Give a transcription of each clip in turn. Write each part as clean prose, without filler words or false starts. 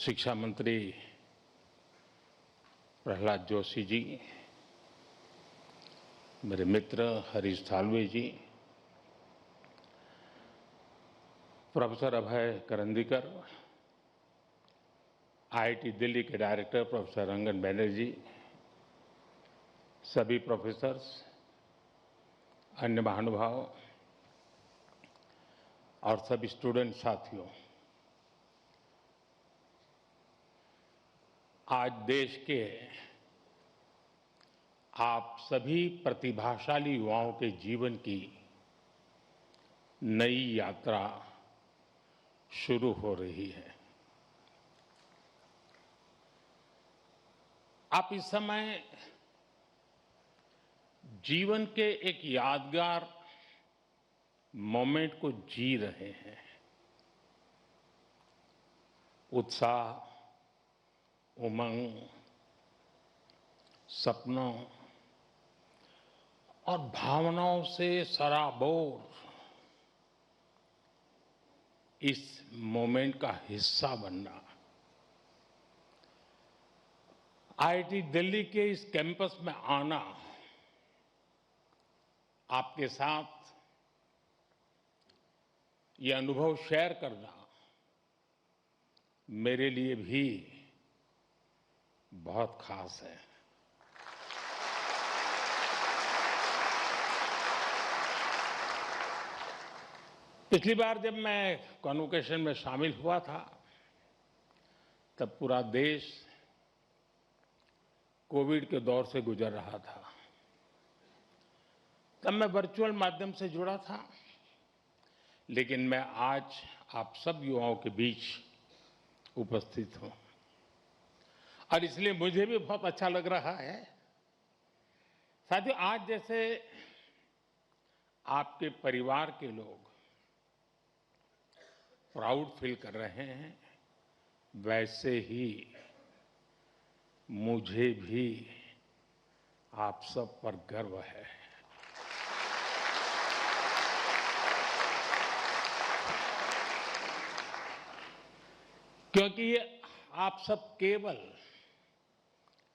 शिक्षा मंत्री प्रहलाद जोशी जी, मेरे मित्र हरीश साल्वे जी, प्रोफेसर अभय करंदीकर, आईआईटी दिल्ली के डायरेक्टर प्रोफेसर रंगन बैनर्जी, सभी प्रोफेसर्स, अन्य महानुभाव और सभी स्टूडेंट साथियों, आज देश के आप सभी प्रतिभाशाली युवाओं के जीवन की नई यात्रा शुरू हो रही है। आप इस समय जीवन के एक यादगार मोमेंट को जी रहे हैं। उत्साह, उमंग, सपनों और भावनाओं से सराबोर इस मोमेंट का हिस्सा बनना, आईआईटी दिल्ली के इस कैंपस में आना, आपके साथ ये अनुभव शेयर करना मेरे लिए भी बहुत खास है। पिछली बार जब मैं कॉन्वोकेशन में शामिल हुआ था, तब पूरा देश कोविड के दौर से गुजर रहा था। तब मैं वर्चुअल माध्यम से जुड़ा था, लेकिन मैं आज आप सब युवाओं के बीच उपस्थित हूं और इसलिए मुझे भी बहुत अच्छा लग रहा है। साथियों, आज जैसे आपके परिवार के लोग प्राउड फील कर रहे हैं, वैसे ही मुझे भी आप सब पर गर्व है। क्योंकि ये आप सब केवल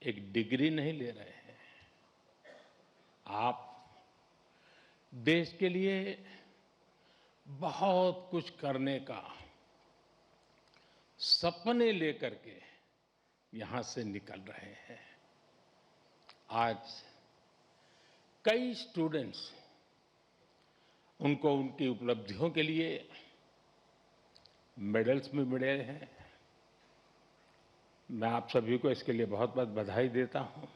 एक डिग्री नहीं ले रहे हैं, आप देश के लिए बहुत कुछ करने का सपने लेकर के यहां से निकल रहे हैं। आज कई स्टूडेंट्स उनको उनकी उपलब्धियों के लिए मेडल्स भी मिले हैं। मैं आप सभी को इसके लिए बहुत बहुत बधाई देता हूं।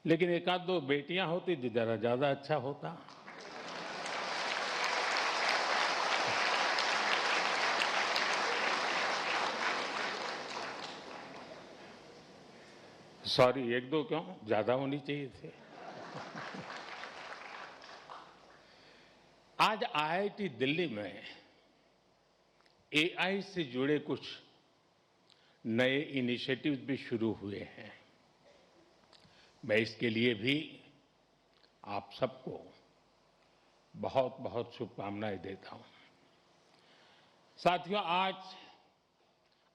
लेकिन एक आध दो बेटियां होती तो जरा ज्यादा अच्छा होता। सॉरी, एक दो क्यों, ज्यादा होनी चाहिए थे। आज आईआईटी दिल्ली में एआई से जुड़े कुछ नए इनिशिएटिव्स भी शुरू हुए हैं। मैं इसके लिए भी आप सबको बहुत बहुत शुभकामनाएं देता हूं। साथियों, आज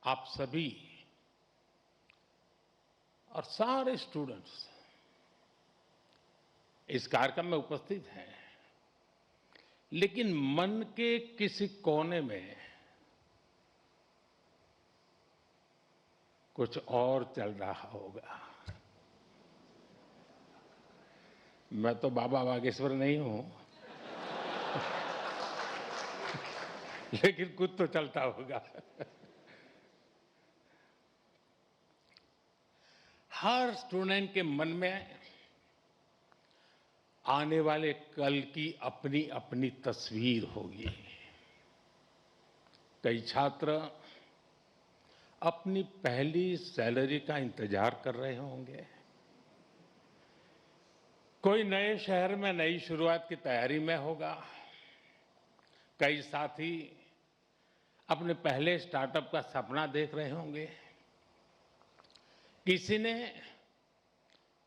आप सभी और सारे स्टूडेंट्स इस कार्यक्रम में उपस्थित हैं, लेकिन मन के किसी कोने में कुछ और चल रहा होगा। मैं तो बाबा बागेश्वर नहीं हूं, लेकिन कुछ तो चलता होगा। हर स्टूडेंट के मन में आने वाले कल की अपनी अपनी तस्वीर होगी। कई छात्र अपनी पहली सैलरी का इंतजार कर रहे होंगे, कोई नए शहर में नई शुरुआत की तैयारी में होगा, कई साथी अपने पहले स्टार्टअप का सपना देख रहे होंगे, किसी ने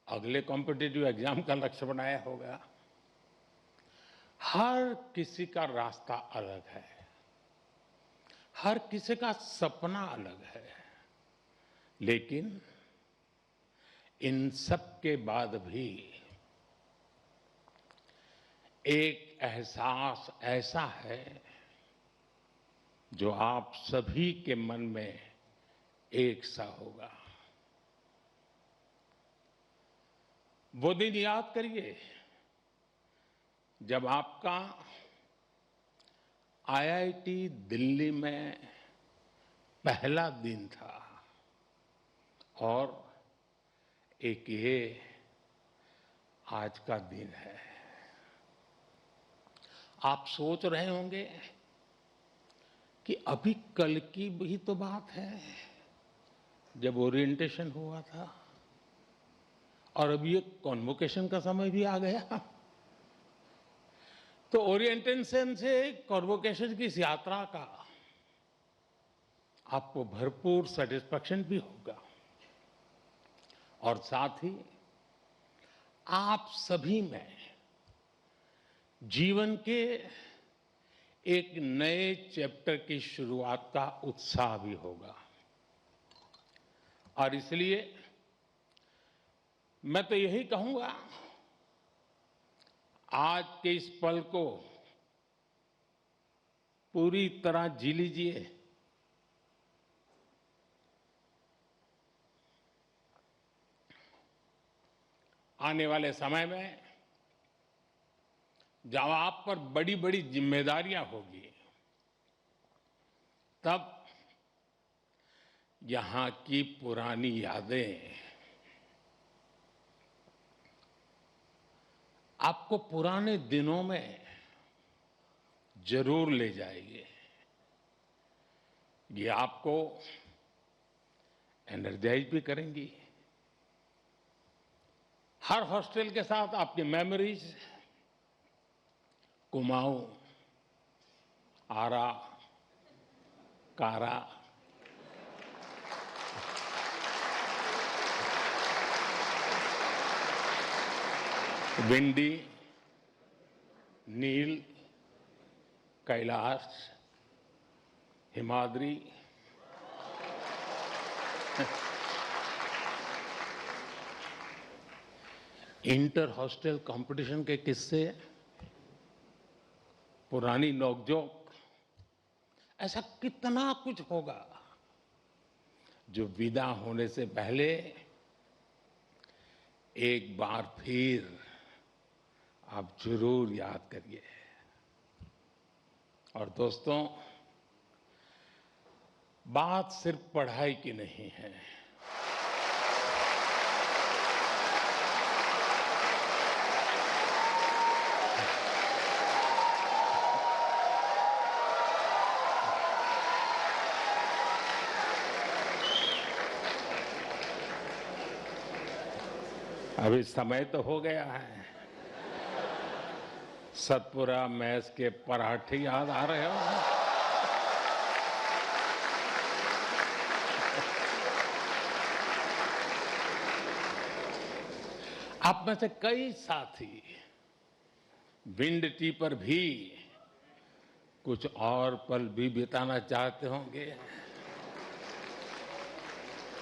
अगले कॉम्पिटिटिव एग्जाम का लक्ष्य बनाया होगा। हर किसी का रास्ता अलग है, हर किसी का सपना अलग है, लेकिन इन सब के बाद भी एक एहसास ऐसा है जो आप सभी के मन में एक सा होगा। वो दिन याद करिए जब आपका आईआईटी दिल्ली में पहला दिन था और एक ये आज का दिन है। आप सोच रहे होंगे कि अभी कल की भी तो बात है जब ओरिएंटेशन हुआ था और अभी ये कॉन्वोकेशन का समय भी आ गया। तो ओरिएंटेशन से कॉन्वोकेशन की इस यात्रा का आपको भरपूर सेटिस्फैक्शन भी होगा और साथ ही आप सभी में जीवन के एक नए चैप्टर की शुरुआत का उत्साह भी होगा। और इसलिए मैं तो यही कहूंगा, आज के इस पल को पूरी तरह जी लीजिए। आने वाले समय में जब आप पर बड़ी बड़ी जिम्मेदारियां होगी, तब यहां की पुरानी यादें आपको पुराने दिनों में जरूर ले जाएगी। ये आपको एनर्जाइज भी करेंगी। हर हॉस्टल के साथ आपकी memories Kumaon, Ara, Kara, Vindhy, Nil, Kailash, Himadri, inter hostel competition के किस्से, पुरानी नोकझोंक, ऐसा कितना कुछ होगा जो विदा होने से पहले एक बार फिर आप जरूर याद करिए। और दोस्तों, बात सिर्फ पढ़ाई की नहीं है। अभी समय तो हो गया है, सतपुरा मैस के पराठे याद आ रहे हो। आप में से कई साथी विंड टी पर भी कुछ और पल भी बिताना चाहते होंगे,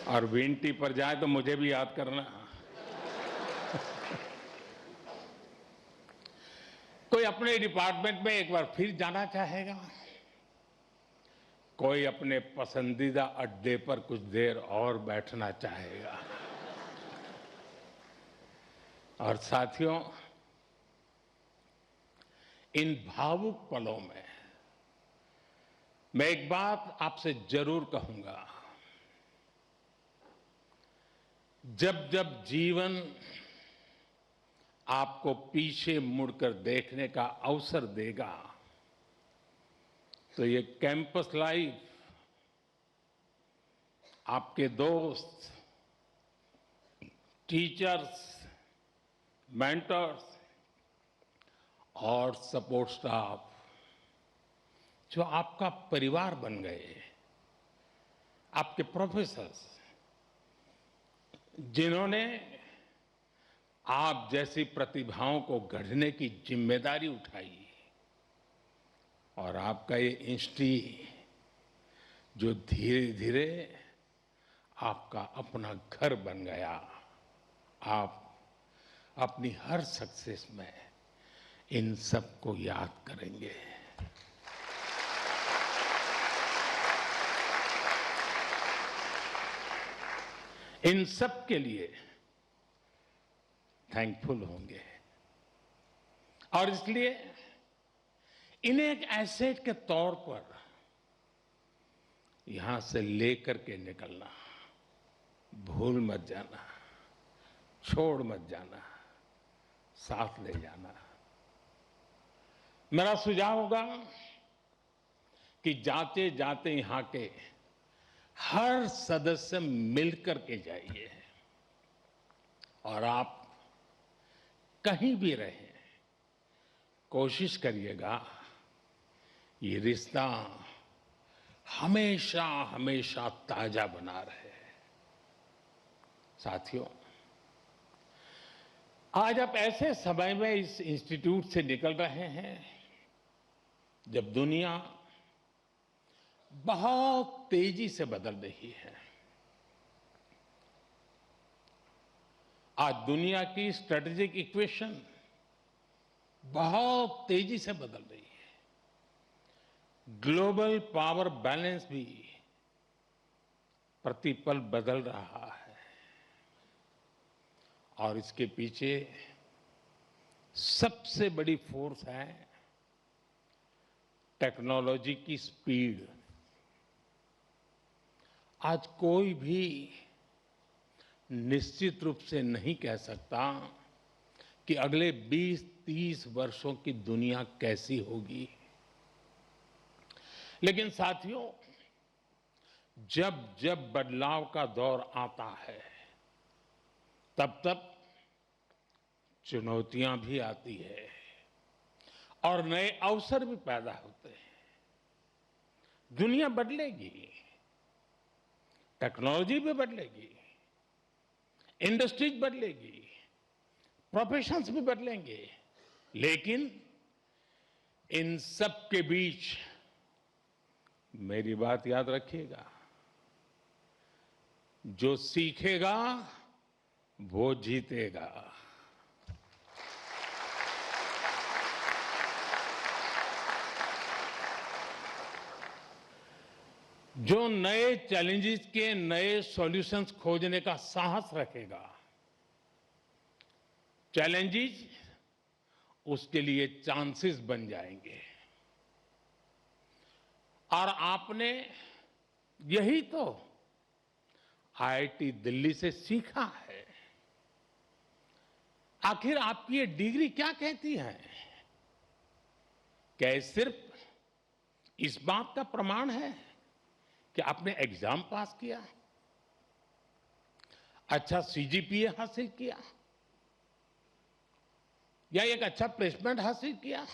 और विंड टी पर जाए तो मुझे भी याद करना। कोई अपने डिपार्टमेंट में एक बार फिर जाना चाहेगा, कोई अपने पसंदीदा अड्डे पर कुछ देर और बैठना चाहेगा। और साथियों, इन भावुक पलों में मैं एक बात आपसे जरूर कहूंगा, जब जब जीवन आपको पीछे मुड़कर देखने का अवसर देगा, तो ये कैंपस लाइफ आपके दोस्त, टीचर्स, मेंटर्स और सपोर्ट स्टाफ जो आपका परिवार बन गए, आपके प्रोफेसर्स जिन्होंने आप जैसी प्रतिभाओं को गढ़ने की जिम्मेदारी उठाई, और आपका ये जो धीरे धीरे आपका अपना घर बन गया। आप अपनी हर सक्सेस में इन सबको याद करेंगे। इन सब के लिए थैंकफुल होंगे और इसलिए इन्हें एक एसेट के तौर पर यहां से लेकर के निकलना, भूल मत जाना, छोड़ मत जाना, साथ ले जाना। मेरा सुझाव होगा कि जाते जाते यहां के हर सदस्य मिलकर के जाइए और आप कहीं भी रहें, कोशिश करिएगा ये रिश्ता हमेशा हमेशा ताजा बना रहे। साथियों, आज आप ऐसे समय में इस इंस्टीट्यूट से निकल रहे हैं जब दुनिया बहुत तेजी से बदल रही है। आज दुनिया की स्ट्रेटेजिक इक्वेशन बहुत तेजी से बदल रही है। ग्लोबल पावर बैलेंस भी प्रतिपल बदल रहा है और इसके पीछे सबसे बड़ी फोर्स है टेक्नोलॉजी की स्पीड। आज कोई भी निश्चित रूप से नहीं कह सकता कि अगले 20-30 वर्षों की दुनिया कैसी होगी। लेकिन साथियों, जब जब बदलाव का दौर आता है तब तब चुनौतियां भी आती है और नए अवसर भी पैदा होते हैं। दुनिया बदलेगी, टेक्नोलॉजी भी बदलेगी, इंडस्ट्रीज बदलेगी, प्रोफेशंस भी बदलेंगे, लेकिन इन सब के बीच मेरी बात याद रखिएगा, जो सीखेगा वो जीतेगा। जो नए चैलेंजेस के नए सॉल्यूशंस खोजने का साहस रखेगा, चैलेंजेस उसके लिए चांसेस बन जाएंगे। और आपने यही तो आईआईटी दिल्ली से सीखा है। आखिर आपकी ये डिग्री क्या कहती है? क्या ये सिर्फ इस बात का प्रमाण है कि आपने एग्जाम पास किया, अच्छा सीजीपीए हासिल किया या एक अच्छा प्लेसमेंट हासिल किया?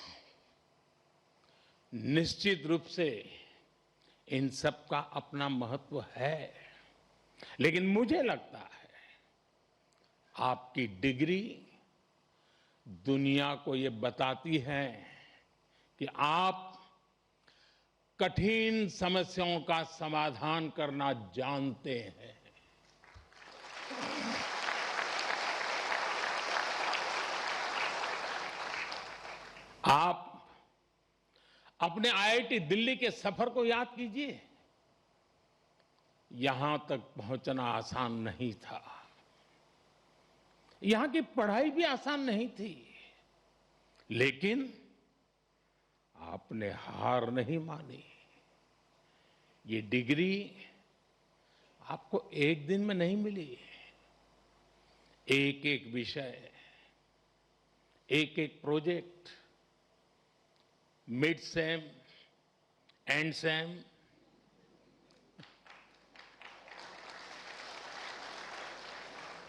निश्चित रूप से इन सब का अपना महत्व है, लेकिन मुझे लगता है आपकी डिग्री दुनिया को ये बताती है कि आप कठिन समस्याओं का समाधान करना जानते हैं। आप अपने आईआईटी दिल्ली के सफर को याद कीजिए। यहां तक पहुंचना आसान नहीं था, यहां की पढ़ाई भी आसान नहीं थी, लेकिन आपने हार नहीं मानी। ये डिग्री आपको एक दिन में नहीं मिली। एक एक विषय, एक एक project, mid sem, and same,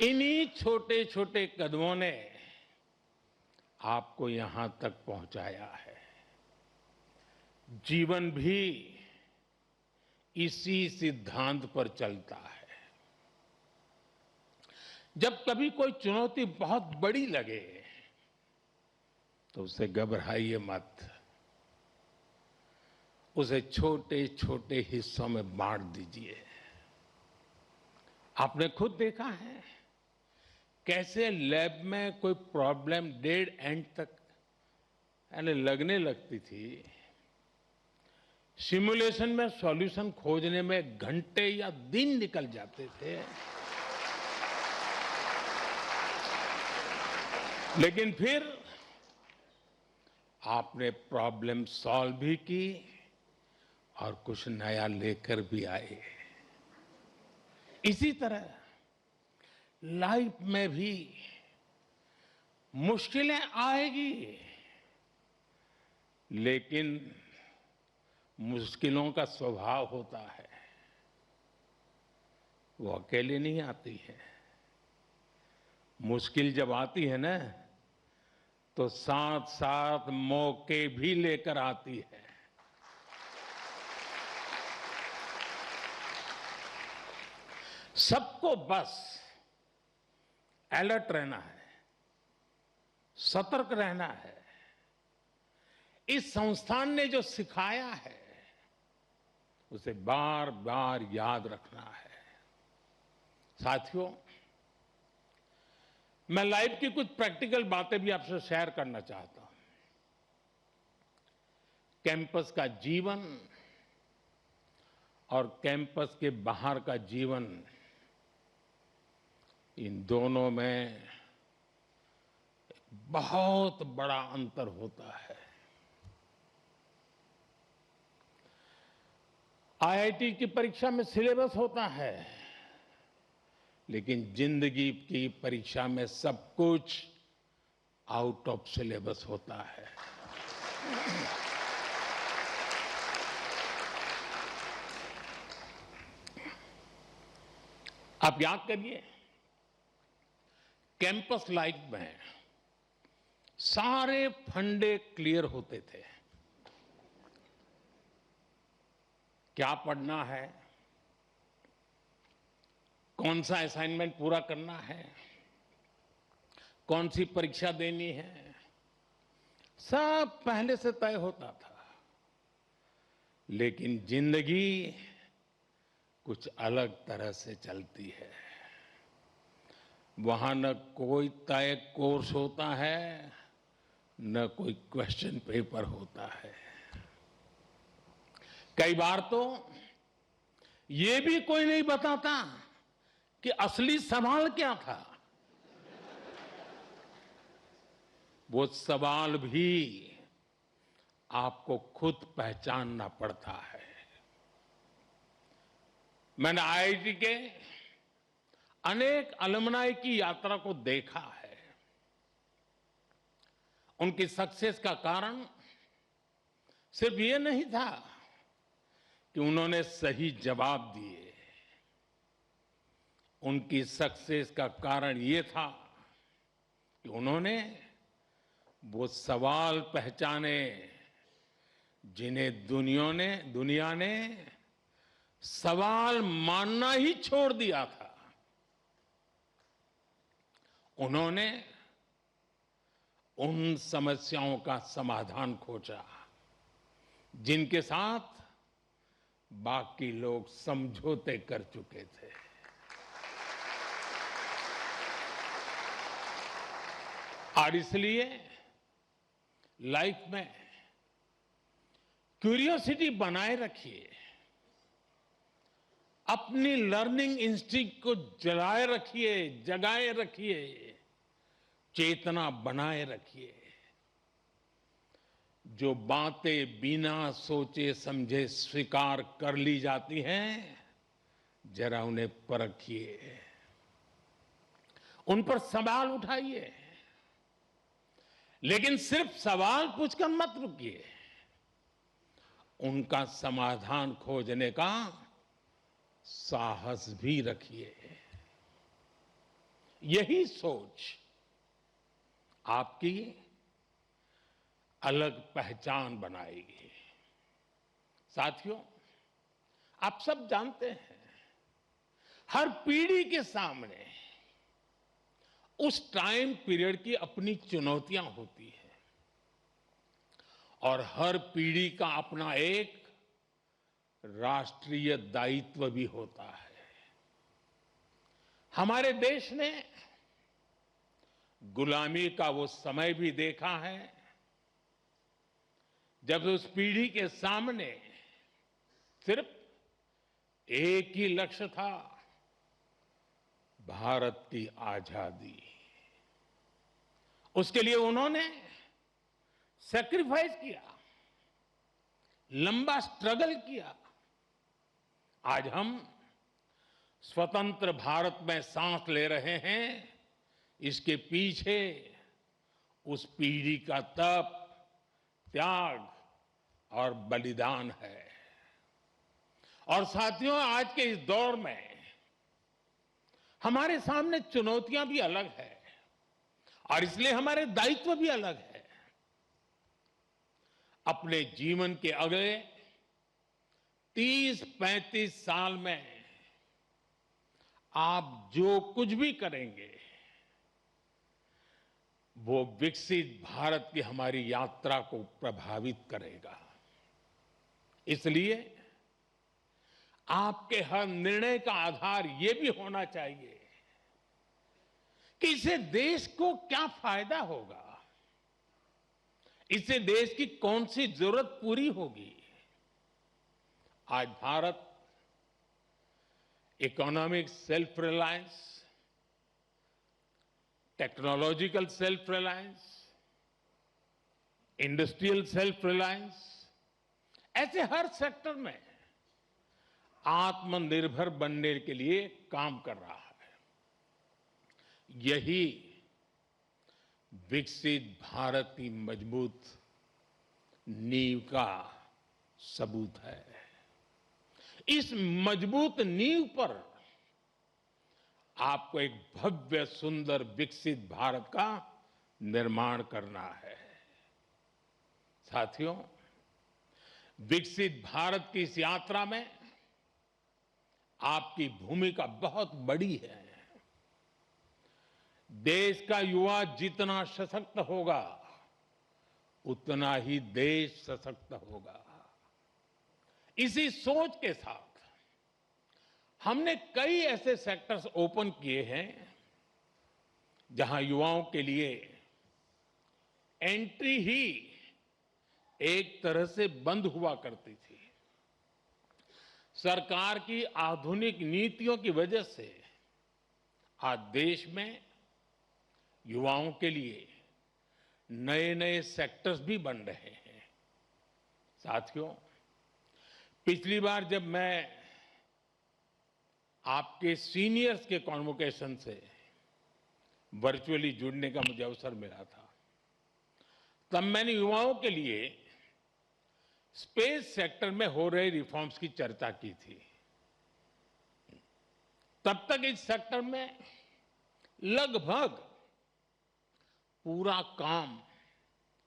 इन्हीं छोटे छोटे कदमों ने आपको यहां तक पहुंचाया है। जीवन भी इसी सिद्धांत पर चलता है। जब कभी कोई चुनौती बहुत बड़ी लगे तो उससे घबराइए मत। उसे छोटे छोटे हिस्सों में बांट दीजिए। आपने खुद देखा है कैसे लैब में कोई प्रॉब्लम डेड एंड तक यानी लगने लगती थी, सिमुलेशन में सॉल्यूशन खोजने में घंटे या दिन निकल जाते थे, लेकिन फिर आपने प्रॉब्लम सॉल्व भी की और कुछ नया लेकर भी आए। इसी तरह लाइफ में भी मुश्किलें आएगी, लेकिन मुश्किलों का स्वभाव होता है, वो अकेले नहीं आती है। मुश्किल जब आती है ना, तो साथ साथ मौके भी लेकर आती है। सबको बस अलर्ट रहना है, सतर्क रहना है। इस संस्थान ने जो सिखाया है उसे बार बार याद रखना है। साथियों, मैं लाइफ की कुछ प्रैक्टिकल बातें भी आपसे शेयर करना चाहता हूं। कैंपस का जीवन और कैंपस के बाहर का जीवन, इन दोनों में बहुत बड़ा अंतर होता है। आईआईटी की परीक्षा में सिलेबस होता है, लेकिन जिंदगी की परीक्षा में सब कुछ आउट ऑफ सिलेबस होता है। आप याद करिए, कैंपस लाइफ में सारे फंडे क्लियर होते थे। क्या पढ़ना है, कौन सा असाइनमेंट पूरा करना है, कौन सी परीक्षा देनी है, सब पहले से तय होता था। लेकिन जिंदगी कुछ अलग तरह से चलती है। वहां न कोई तय कोर्स होता है, न कोई क्वेश्चन पेपर होता है। कई बार तो ये भी कोई नहीं बताता कि असली सवाल क्या था। वो सवाल भी आपको खुद पहचानना पड़ता है। मैंने आईआईटी के अनेक अलुमनाई की यात्रा को देखा है। उनकी सक्सेस का कारण सिर्फ ये नहीं था कि उन्होंने सही जवाब दिए। उनकी सक्सेस का कारण ये था कि उन्होंने वो सवाल पहचाने जिन्हें दुनिया ने सवाल मानना ही छोड़ दिया था। उन्होंने उन समस्याओं का समाधान खोजा जिनके साथ बाकी लोग समझौते कर चुके थे। और इसलिए लाइफ में क्यूरियोसिटी बनाए रखिए, अपनी लर्निंग इंस्टिंक्ट को जगाए रखिए, चेतना बनाए रखिए। जो बातें बिना सोचे समझे स्वीकार कर ली जाती हैं, जरा उन्हें परखिए, उन पर सवाल उठाइए। लेकिन सिर्फ सवाल पूछकर मत रुकिए, उनका समाधान खोजने का साहस भी रखिए। यही सोच आपकी अलग पहचान बनाएगी। साथियों, आप सब जानते हैं, हर पीढ़ी के सामने उस टाइम पीरियड की अपनी चुनौतियां होती हैं और हर पीढ़ी का अपना एक राष्ट्रीय दायित्व भी होता है। हमारे देश ने गुलामी का वो समय भी देखा है जब उस पीढ़ी के सामने सिर्फ एक ही लक्ष्य था, भारत की आजादी। उसके लिए उन्होंने सैक्रिफाइस किया, लंबा स्ट्रगल किया। आज हम स्वतंत्र भारत में सांस ले रहे हैं, इसके पीछे उस पीढ़ी का तप, त्याग और बलिदान है। और साथियों, आज के इस दौर में हमारे सामने चुनौतियां भी अलग है और इसलिए हमारे दायित्व भी अलग है। अपने जीवन के अगले 30-35 साल में आप जो कुछ भी करेंगे वो विकसित भारत की हमारी यात्रा को प्रभावित करेगा। इसलिए आपके हर निर्णय का आधार ये भी होना चाहिए कि इससे देश को क्या फायदा होगा, इससे देश की कौन सी जरूरत पूरी होगी। आज Bharat economic self reliance, technological self reliance, industrial self reliance, ऐसे हर सेक्टर में आत्मनिर्भर बनने के लिए काम कर रहा है। यही विकसित भारत की मजबूत नींव का सबूत है। इस मजबूत नींव पर आपको एक भव्य, सुंदर, विकसित भारत का निर्माण करना है। साथियों, विकसित भारत की इस यात्रा में आपकी भूमिका बहुत बड़ी है। देश का युवा जितना सशक्त होगा, उतना ही देश सशक्त होगा। इसी सोच के साथ हमने कई ऐसे सेक्टर्स ओपन किए हैं जहां युवाओं के लिए एंट्री ही एक तरह से बंद हुआ करती थी। सरकार की आधुनिक नीतियों की वजह से आज देश में युवाओं के लिए नए नए सेक्टर्स भी बन रहे हैं। साथियों, पिछली बार जब मैं आपके सीनियर्स के कॉन्वोकेशन से वर्चुअली जुड़ने का मुझे अवसर मिला था, तब मैंने युवाओं के लिए स्पेस सेक्टर में हो रहे रिफॉर्म्स की चर्चा की थी। तब तक इस सेक्टर में लगभग पूरा काम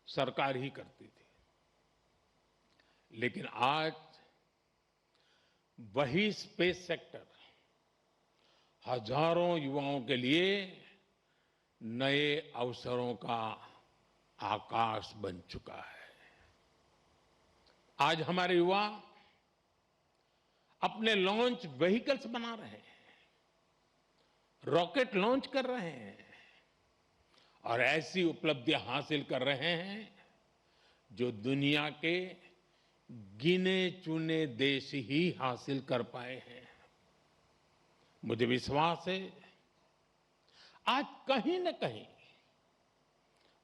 सरकार ही करती थी, लेकिन आज वही स्पेस सेक्टर हजारों युवाओं के लिए नए अवसरों का आकाश बन चुका है। आज हमारे युवा अपने लॉन्च व्हीकल्स बना रहे हैं, रॉकेट लॉन्च कर रहे हैं और ऐसी उपलब्धियां हासिल कर रहे हैं जो दुनिया के गिने चुने देश ही हासिल कर पाए हैं। मुझे विश्वास है आज कहीं न कहीं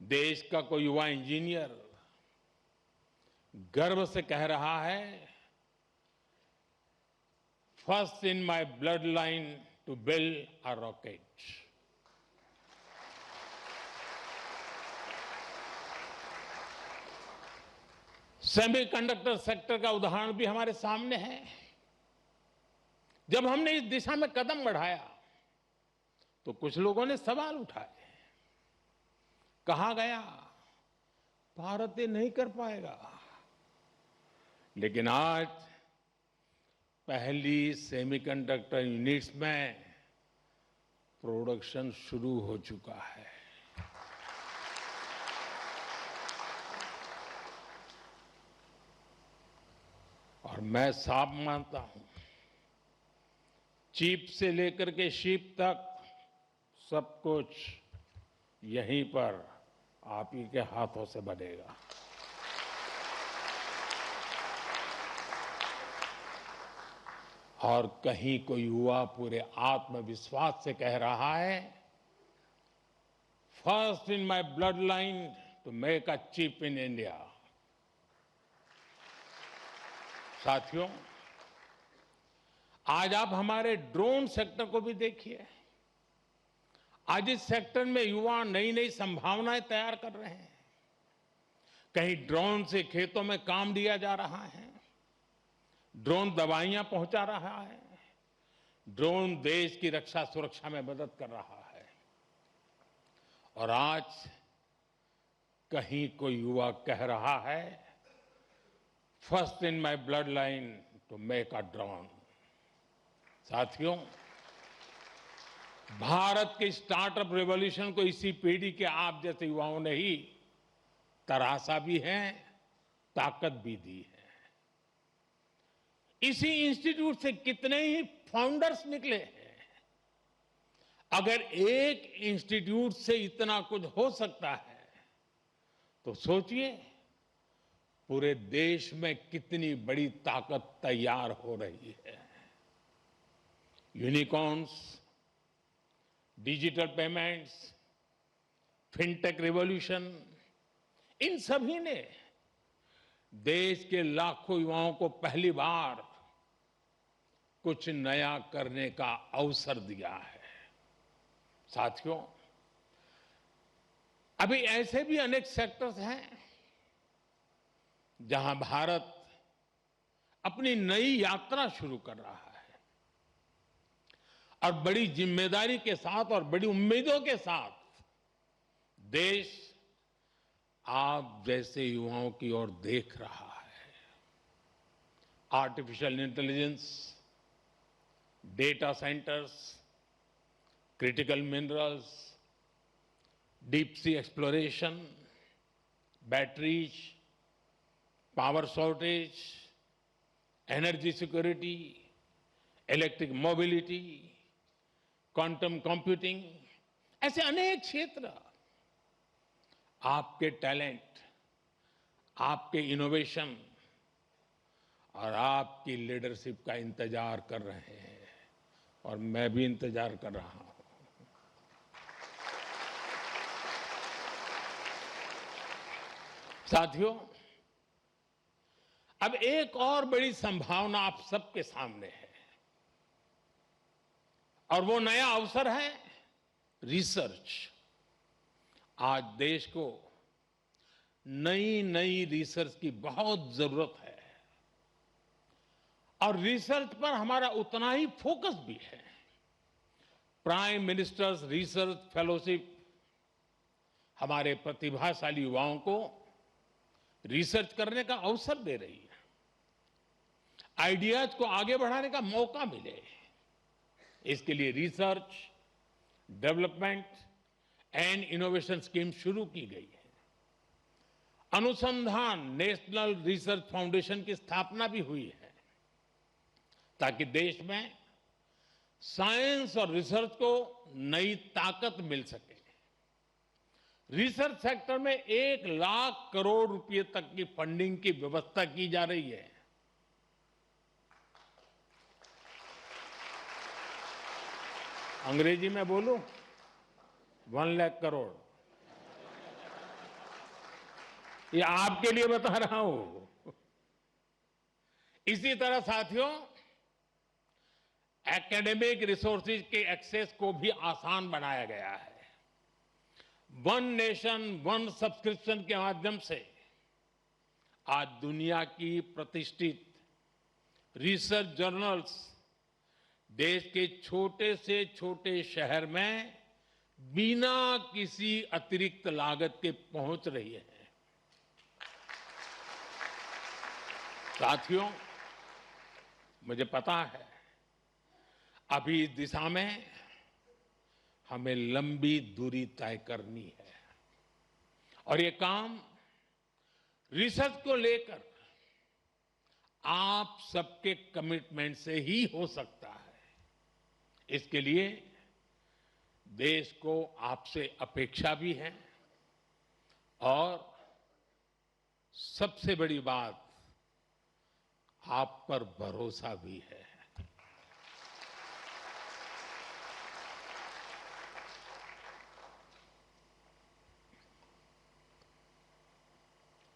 देश का कोई युवा इंजीनियर गर्व से कह रहा है, first in my blood line to build a rocket. Semiconductor sector का उदाहरण भी हमारे सामने है। जब हमने इस दिशा में कदम बढ़ाया तो कुछ लोगों ने सवाल उठाए, कहा गया भारत ये नहीं कर पाएगा। लेकिन आज पहली सेमीकंडक्टर यूनिट्स में प्रोडक्शन शुरू हो चुका है। और मैं साफ मानता हूं, चीप से लेकर के शीप तक सब कुछ यहीं पर आप ही के हाथों से बनेगा। और कहीं कोई युवा पूरे आत्मविश्वास से कह रहा है, first in my blood line to make a chip in India. साथियों, आज आप हमारे ड्रोन सेक्टर को भी देखिए। आज इस सेक्टर में युवा नई नई संभावनाएं तैयार कर रहे हैं। कहीं ड्रोन से खेतों में काम दिया जा रहा है, ड्रोन दवाइयां पहुंचा रहा है, ड्रोन देश की रक्षा सुरक्षा में मदद कर रहा है। और आज कहीं कोई युवा कह रहा है, first in my blood line to make a drone. साथियों, भारत के स्टार्टअप रिवॉल्यूशन को इसी पीढ़ी के आप जैसे युवाओं ने ही तराशा भी है, ताकत भी दी है। इसी इंस्टीट्यूट से कितने ही फाउंडर्स निकले हैं। अगर एक इंस्टीट्यूट से इतना कुछ हो सकता है, तो सोचिए पूरे देश में कितनी बड़ी ताकत तैयार हो रही है। Unicorns, digital payments, fintech revolution, इन सभी ने देश के लाखों युवाओं को पहली बार कुछ नया करने का अवसर दिया है। साथियों, अभी ऐसे भी अनेक सेक्टर्स हैं जहां भारत अपनी नई यात्रा शुरू कर रहा है और बड़ी जिम्मेदारी के साथ और बड़ी उम्मीदों के साथ देश आप जैसे युवाओं की ओर देख रहा है। Artificial intelligence, data centres, critical minerals, deep sea exploration, batteries, power shortage, energy security, electric mobility, quantum computing, ऐसे अनेक क्षेत्र आपके टैलेंट, आपके इनोवेशन और आपकी लीडरशिप का इंतजार कर रहे हैं। और मैं भी इंतजार कर रहा हूं। साथियों, अब एक और बड़ी संभावना आप सबके सामने है और वो नया अवसर है रिसर्च। आज देश को नई नई रिसर्च की बहुत जरूरत है और रिसर्च पर हमारा उतना ही फोकस भी है। प्राइम मिनिस्टर्स रिसर्च फेलोशिप हमारे प्रतिभाशाली युवाओं को रिसर्च करने का अवसर दे रही है, आइडियाज को आगे बढ़ाने का मौका मिले, इसके लिए research, development and innovation scheme शुरू की गई है। अनुसंधान नेशनल रिसर्च फाउंडेशन की स्थापना भी हुई है ताकि देश में साइंस और रिसर्च को नई ताकत मिल सके। रिसर्च सेक्टर में 1 लाख करोड़ रुपए तक की फंडिंग की व्यवस्था की जा रही है। अंग्रेजी में बोलूं, 1 लाख करोड़। ये आपके लिए बता रहा हूं। इसी तरह साथियों, एकेडमिक रिसोर्सेज के एक्सेस को भी आसान बनाया गया है। वन नेशन वन सब्सक्रिप्शन के माध्यम से आज दुनिया की प्रतिष्ठित रिसर्च जर्नल्स देश के छोटे से छोटे शहर में बिना किसी अतिरिक्त लागत के पहुंच रही है। साथियों, मुझे पता है अभी इस दिशा में हमें लंबी दूरी तय करनी है और ये काम रिसर्च को लेकर आप सबके कमिटमेंट से ही हो सकता है। इसके लिए देश को आपसे अपेक्षा भी है और सबसे बड़ी बात, आप पर भरोसा भी है।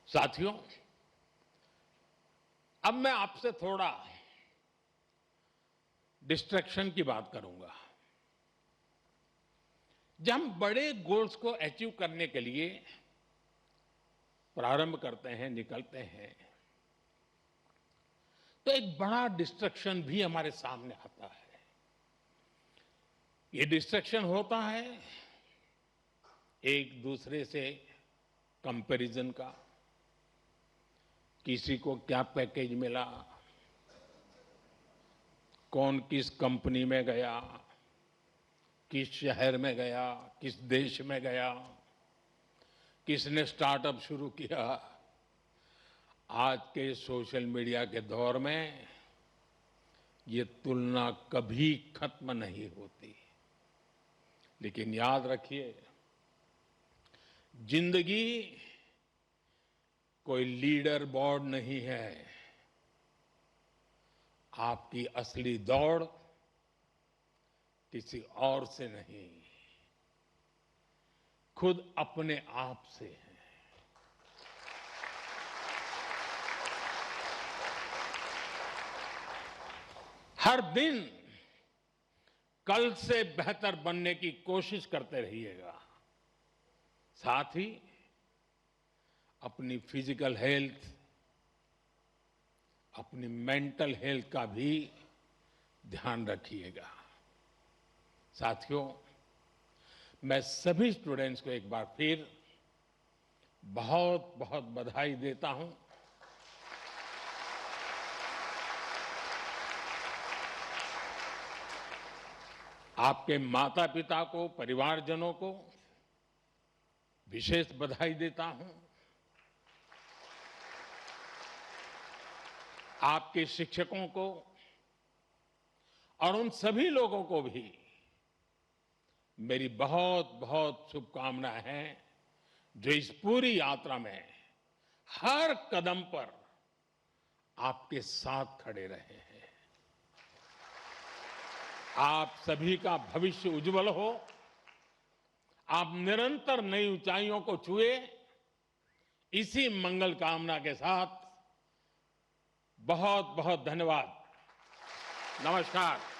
साथियों, अब मैं आपसे थोड़ा डिस्ट्रैक्शन की बात करूंगा। जब हम बड़े गोल्स को अचीव करने के लिए प्रारंभ करते हैं, निकलते हैं, तो एक बड़ा डिस्ट्रैक्शन भी हमारे सामने आता है। ये डिस्ट्रैक्शन होता है एक दूसरे से कंपैरिजन का। किसी को क्या पैकेज मिला, कौन किस कंपनी में गया, किस शहर में गया, किस देश में गया, किसने स्टार्टअप शुरू किया। आज के सोशल मीडिया के दौर में ये तुलना कभी खत्म नहीं होती। लेकिन याद रखिए, जिंदगी कोई लीडर बोर्ड नहीं है। आपकी असली दौड़ किसी और से नहीं, खुद अपने आप से है। हर दिन कल से बेहतर बनने की कोशिश करते रहिएगा। साथ ही अपनी फिजिकल हेल्थ, अपनी मेंटल हेल्थ का भी ध्यान रखिएगा। साथियों, मैं सभी स्टूडेंट्स को एक बार फिर बहुत बहुत बधाई देता हूं। आपके माता पिता को, परिवारजनों को विशेष बधाई देता हूं। आपके शिक्षकों को और उन सभी लोगों को भी मेरी बहुत बहुत शुभकामनाएं हैं, जो इस पूरी यात्रा में हर कदम पर आपके साथ खड़े रहे हैं। आप सभी का भविष्य उज्जवल हो। आप निरंतर नई ऊंचाइयों को छुए, इसी मंगल कामना के साथ बहुत बहुत धन्यवाद। नमस्कार।